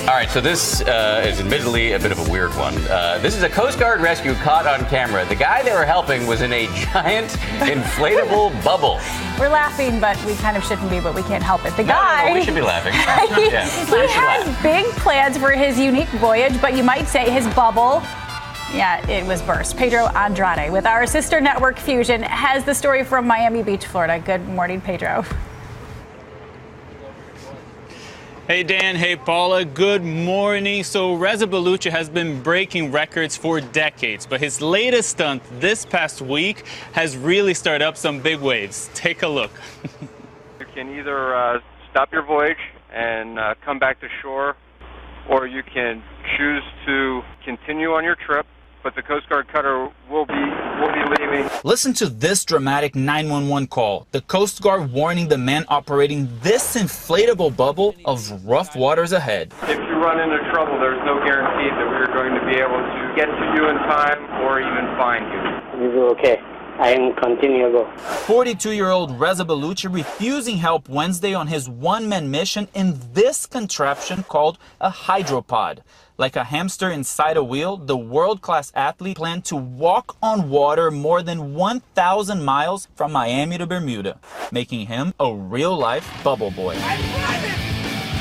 All right, so this is admittedly a bit of a weird one. This is a Coast Guard rescue caught on camera. The guy they were helping was in a giant inflatable bubble. We're laughing, but we kind of shouldn't be, but we can't help it. The guy... No, we should be laughing. he has big plans for his unique voyage, but you might say his bubble... Yeah, it was burst. Pedro Andrade with our sister network Fusion has the story from Miami Beach, Florida. Good morning, Pedro. Hey Dan, hey Paula, good morning. So Reza Balucchi has been breaking records for decades, but his latest stunt this past week has really stirred up some big waves. Take a look. You can either stop your voyage and come back to shore, or you can choose to continue on your trip, but the Coast Guard cutter will be leaving. Listen to this dramatic 911 call. The Coast Guard warning the men operating this inflatable bubble of rough waters ahead. If you run into trouble, there's no guarantee that we're going to be able to get to you in time or even find you. You go okay. I am continue go. 42-year-old Reza Balucchi refusing help Wednesday on his one-man mission in this contraption called a hydropod. Like a hamster inside a wheel, the world-class athlete planned to walk on water more than 1,000 miles from Miami to Bermuda, making him a real-life bubble boy.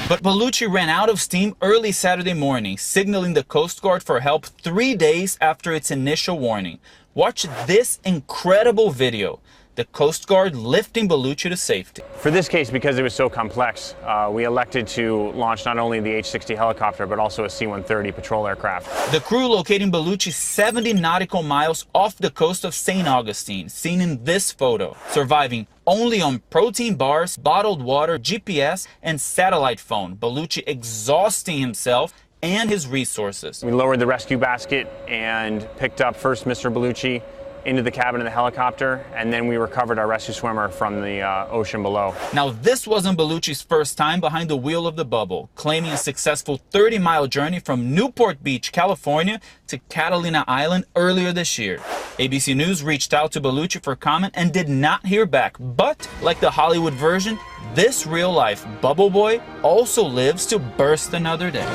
But Balucchi ran out of steam early Saturday morning, signaling the Coast Guard for help 3 days after its initial warning. Watch this incredible video. The Coast Guard lifting Balucchi to safety. For this case, because it was so complex, we elected to launch not only the H-60 helicopter, but also a C-130 patrol aircraft. The crew locating Balucchi 70 nautical miles off the coast of St. Augustine, seen in this photo, surviving only on protein bars, bottled water, GPS, and satellite phone. Balucchi exhausting himself and his resources. We lowered the rescue basket and picked up first Mr. Balucchi into the cabin of the helicopter, and then we recovered our rescue swimmer from the ocean below. Now, this wasn't Balucchi's first time behind the wheel of the bubble, claiming a successful 30-mile journey from Newport Beach, California to Catalina Island earlier this year. ABC News reached out to Balucchi for comment and did not hear back, but like the Hollywood version, this real-life bubble boy also lives to burst another day.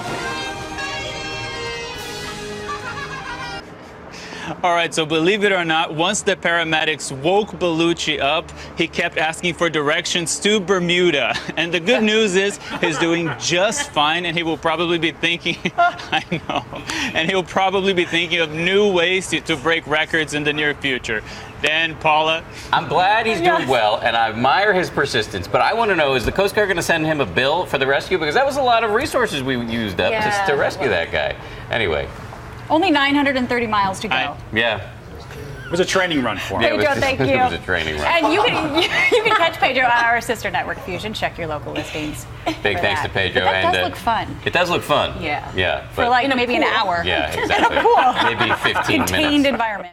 All right, so believe it or not, once the paramedics woke Balucchi up, he kept asking for directions to Bermuda. And the good news is he's doing just fine, and he will probably be thinking, I know, and he'll probably be thinking of new ways to break records in the near future. Dan, Paula? I'm glad he's doing well, and I admire his persistence, but I want to know, is the Coast Guard going to send him a bill for the rescue? Because that was a lot of resources we used up to rescue that guy. Anyway. Only 930 miles to go. Yeah. It was a training run for him. Pedro, thank you. It was a training run. And you can catch Pedro on our sister network Fusion. Check your local listings. Big thanks to Pedro. But that does look fun. It does look fun. Yeah. Yeah. For like maybe an hour. Yeah, exactly. Cool. Maybe 15 minutes. Contained environment.